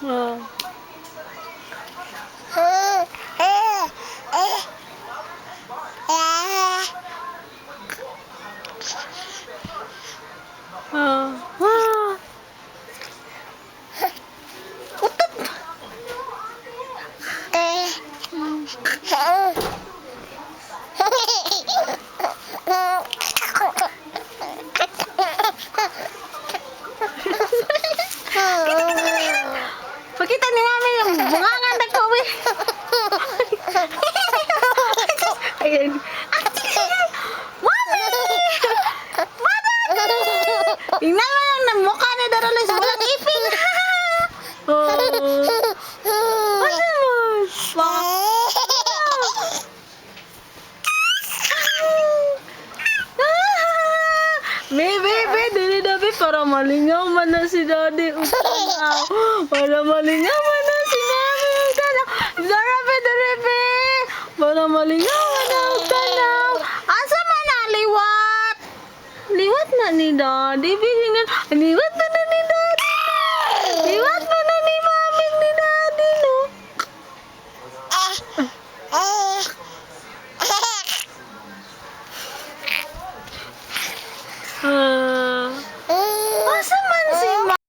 Oh. Oh. Ah. Pakita ni mami yung bungangan na ko, eh. Ayan. Mami! Mami! Tingnan mo yung mukha ni Daralis. Walang ipin. Oh. Ano mo? Bebe, dili dabi para malingaw man na si Daddy. Para malingaw man na si Mami. Darabi, darabi. Para malingaw man na tanaw. Asa man na liwat? Liwat na ni Daddy. Bilingan. Liwat na